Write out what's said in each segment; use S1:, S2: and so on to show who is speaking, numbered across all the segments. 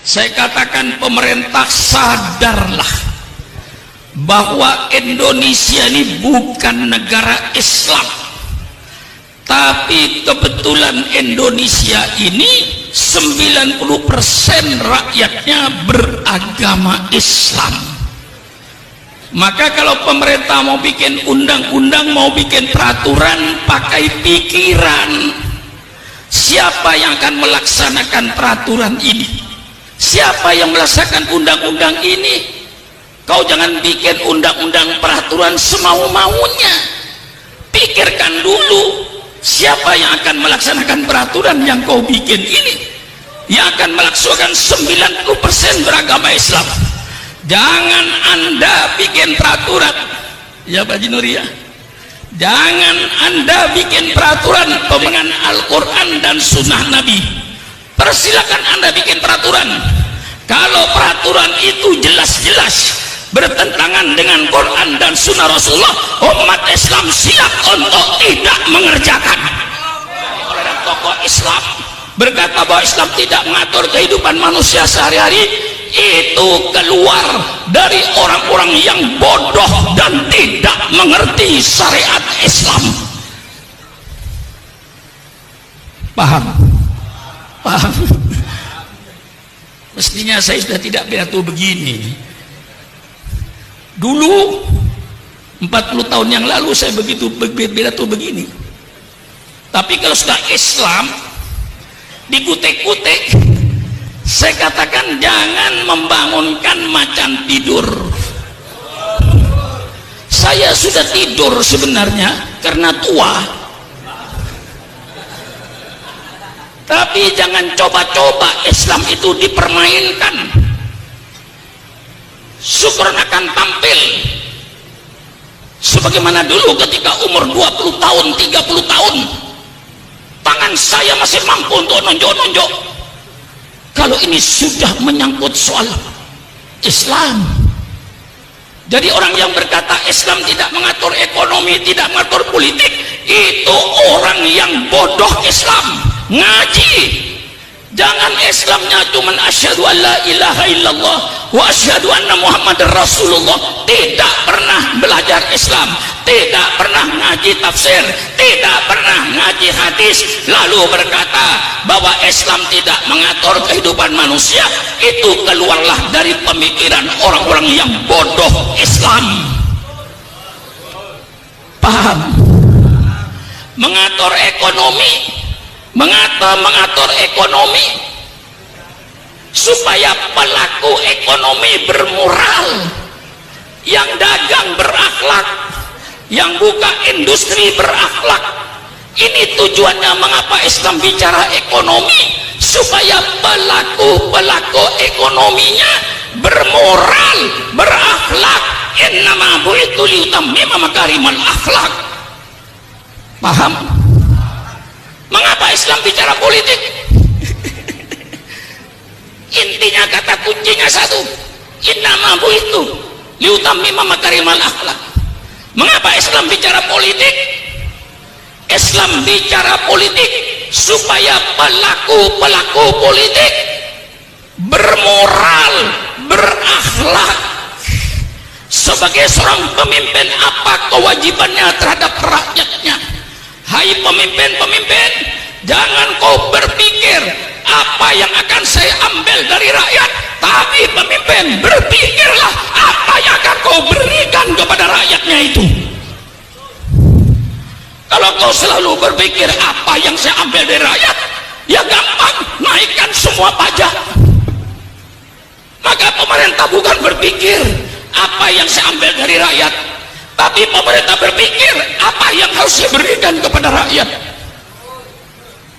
S1: Saya katakan pemerintah sadarlah bahwa Indonesia ini bukan negara Islam, tapi kebetulan Indonesia ini 90% rakyatnya beragama Islam. Maka kalau pemerintah mau bikin undang-undang, mau bikin peraturan, pakai pikiran. Siapa yang akan melaksanakan peraturan ini? Siapa yang melaksanakan undang-undang ini? Kau jangan bikin undang-undang peraturan semau-maunya. Pikirkan dulu, siapa yang akan melaksanakan peraturan yang kau bikin ini? Yang akan melaksanakan 90% beragama Islam. Jangan Anda bikin peraturan, ya Pak Jinuri ya. Jangan Anda bikin peraturan dengan Al-Quran dan Sunnah Nabi. Persilakan Anda bikin peraturan. Kalau peraturan itu jelas-jelas bertentangan dengan Quran dan Sunnah Rasulullah, umat Islam siap untuk tidak mengerjakan. Oleh tokoh Islam berkata bahwa Islam tidak mengatur kehidupan manusia sehari-hari, itu keluar dari orang-orang yang bodoh dan tidak mengerti syariat Islam. Paham? Paham? Mestinya saya sudah tidak pidato begini. Dulu 40 tahun yang lalu saya begitu pidato begini. Tapi kalau sudah Islam dikutek-kutek, saya katakan jangan membangunkan macan tidur. Saya sudah tidur sebenarnya karena tua, tapi jangan coba-coba Islam itu dipermainkan. Syukur akan tampil sebagaimana dulu ketika umur 20 tahun, 30 tahun, tangan saya masih mampu untuk nonjok-nonjok. Kalau ini sudah menyangkut soal Islam, jadi orang yang berkata Islam tidak mengatur ekonomi, tidak mengatur politik, itu orang yang bodoh Islam. Ngaji, jangan Islamnya cuma asyhadu an la ilaha illallah wa asyhadu anna muhammadar rasulullah, tidak pernah belajar Islam, tidak pernah ngaji tafsir, tidak pernah ngaji hadis, lalu berkata bahwa Islam tidak mengatur kehidupan manusia. Itu keluarlah dari pemikiran orang-orang yang bodoh Islam. Paham? Mengatur ekonomi, mengatur ekonomi supaya pelaku ekonomi bermoral, yang dagang berakhlak, yang buka industri berakhlak. Ini tujuannya mengapa Islam bicara ekonomi, supaya pelaku ekonominya bermoral, berakhlak. Innama bu'itu liutammima makarimal akhlak. Paham? Mengapa Islam bicara politik? Intinya kata kuncinya satu, innama bu'itu liutammima makarimal akhlak. Mengapa Islam bicara politik? Islam bicara politik supaya pelaku politik bermoral, berakhlak. Sebagai seorang pemimpin, apa kewajibannya terhadap rakyatnya? Hai pemimpin-pemimpin, jangan kau berpikir apa yang akan saya ambil dari rakyat, tapi pemimpin berpikirlah apa yang akan kau berikan kepada rakyatnya itu. Kalau kau selalu berpikir apa yang saya ambil dari rakyat, ya gampang, naikkan semua pajak. Maka pemerintah bukan berpikir apa yang saya ambil dari rakyat, tapi pemerintah berpikir apa yang harus saya berikan kepada rakyat.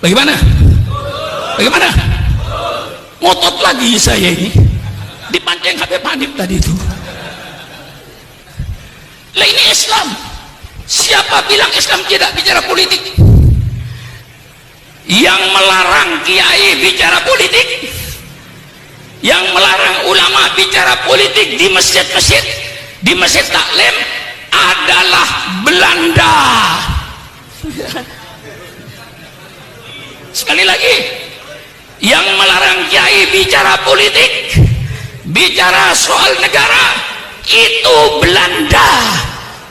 S1: Bagaimana? Bagaimana? Ngotot lagi saya ini, dipancing Habib Hanif tadi itu. Lah ini Islam. Siapa bilang Islam tidak bicara politik? Yang melarang kiai bicara politik, yang melarang ulama bicara politik di masjid-masjid, di masjid taklim adalah Belanda. Sekali lagi, yang melarang kiai bicara politik, bicara soal negara, itu Belanda.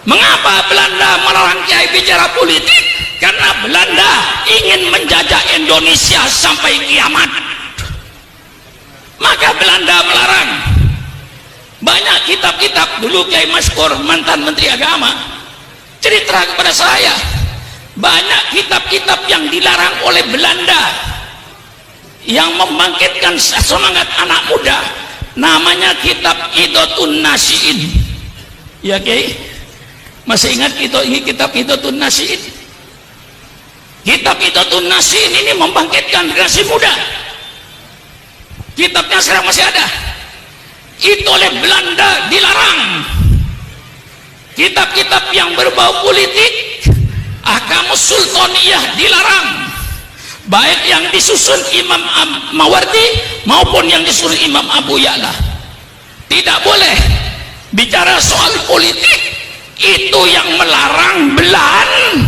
S1: Mengapa Belanda melarang kiai bicara politik? Karena Belanda ingin menjajah Indonesia sampai kiamat, maka Belanda melarang. Banyak kitab-kitab, dulu Kiai Maskur mantan Menteri Agama cerita kepada saya, banyak kitab-kitab yang dilarang oleh Belanda yang membangkitkan semangat anak muda, namanya kitab Idotun Nasiin. Ya Kiai, masih ingat kitab Idotun Nasiin? Kitab Idotun Nasiin ini membangkitkan generasi muda. Kitabnya sekarang masih ada. Itu oleh Belanda dilarang. Kitab-kitab yang berbau politik, Ahkamus Sultaniyah dilarang, baik yang disusun Imam Mawardi maupun yang disusun Imam Abu Ya'la. Tidak boleh bicara soal politik. Itu yang melarang Belanda.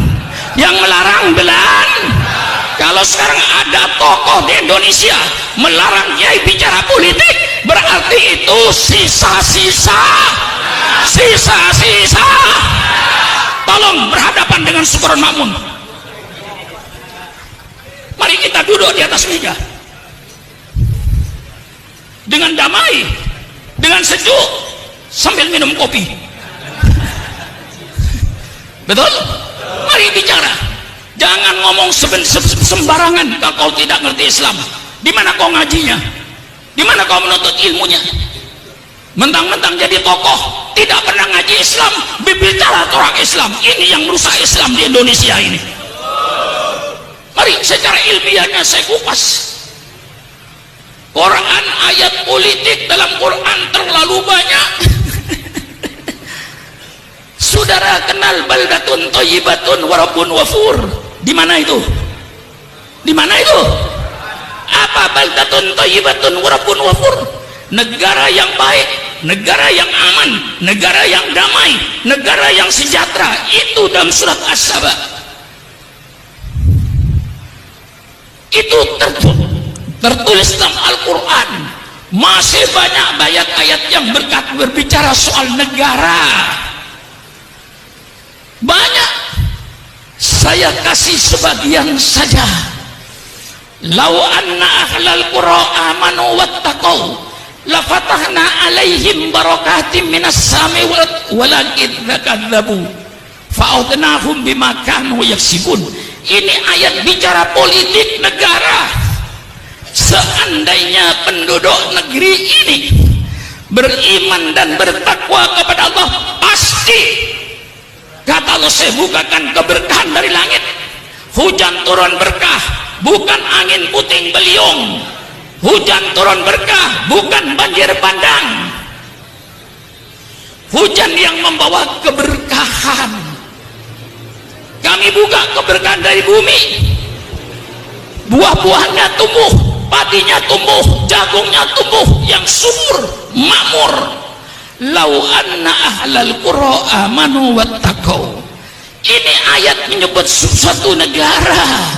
S1: Yang melarang Belanda. Kalau sekarang ada tokoh di Indonesia melarang kiai bicara politik, berarti itu sisa-sisa. Tolong berhadapan dengan Syukuran Makmun. Mari kita duduk di atas meja dengan damai, dengan sejuk, sambil minum kopi. Betul? Mari bicara. Jangan ngomong sembarangan kalau tidak ngerti Islam. Di mana kau ngajinya? Di mana kau menuntut ilmunya? Mentang-mentang jadi tokoh tidak pernah ngaji Islam, berbicara orang Islam. Ini yang merusak Islam di Indonesia ini. Mari secara ilmiahnya saya kupas. Quran, ayat politik dalam Quran terlalu banyak. Saudara kenal baldatun thayyibatun wa rabbun ghafur? Di mana itu? Di mana itu? Apa baldatun thayyibatun wa rabbun ghafur? Negara yang baik, negara yang aman, negara yang damai, negara yang sejahtera. Itu dalam surat As-Saba. Itu tertulis dalam Al-Quran. Masih banyak ayat-ayat yang berbicara soal negara. Banyak. Saya kasih sebagian saja. Lau anna ahlal qura amanu wattaqau la fatahna alaihim barakatim minas sami walakin kadzabu fa'udnahum bima kanu yaksibun. Ini ayat bicara politik negara. Seandainya penduduk negeri ini beriman dan bertakwa kepada Allah, pasti kata Allah, saya bukakan keberkahan dari langit. Hujan turun berkah, bukan angin puting beliung. Hujan turun berkah, bukan banjir bandang. Hujan yang membawa keberkahan. Kami buka keberkahan dari bumi. Buah-buahnya tumbuh, padinya tumbuh, jagungnya tumbuh, yang subur, makmur. Lau anna ahlal qura amanu wattaqau. Ini ayat menyebut suatu negara.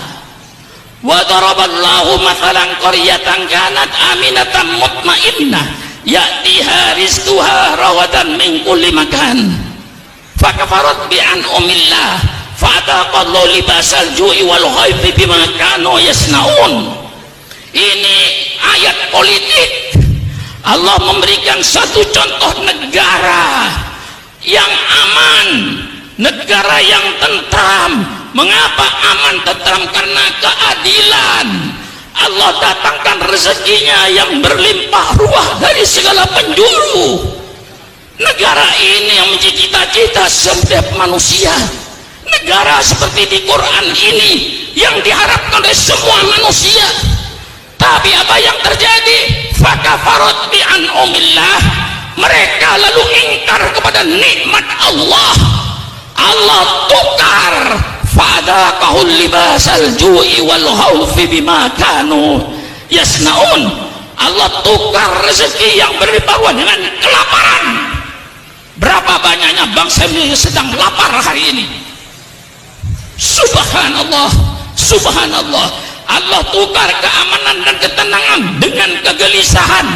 S1: Wa daraballahu mathalan qaryatan kanat aminatan mutmainnah ya'tiha rizquha rawadan min kulli makan fakafarat bi an'amillah fa'ataqallahu libasal ju'i wal khawfi bima kanu yasnaun. Ini ayat politik. Allah memberikan satu contoh negara yang aman, negara yang tentram. Mengapa aman tentram? Karena keadilan. Allah datangkan rezekinya yang berlimpah ruah dari segala penjuru. Negara ini yang menjadi cita-cita setiap manusia. Negara seperti di Quran ini yang diharapkan oleh semua manusia. Tapi apa yang terjadi? Fakafarat bi an'amillah. Mereka lalu ingkar kepada nikmat Allah. Allah tukar. Fadaqahul libasal ju'i wal khawfi bima kanu yasnaun. Allah tukar rezeki yang berlimpah dengan kelaparan. Berapa banyaknya bangsa ini sedang lapar hari ini? Subhanallah, subhanallah. Allah tukar keamanan dan ketenangan dengan kegelisahan.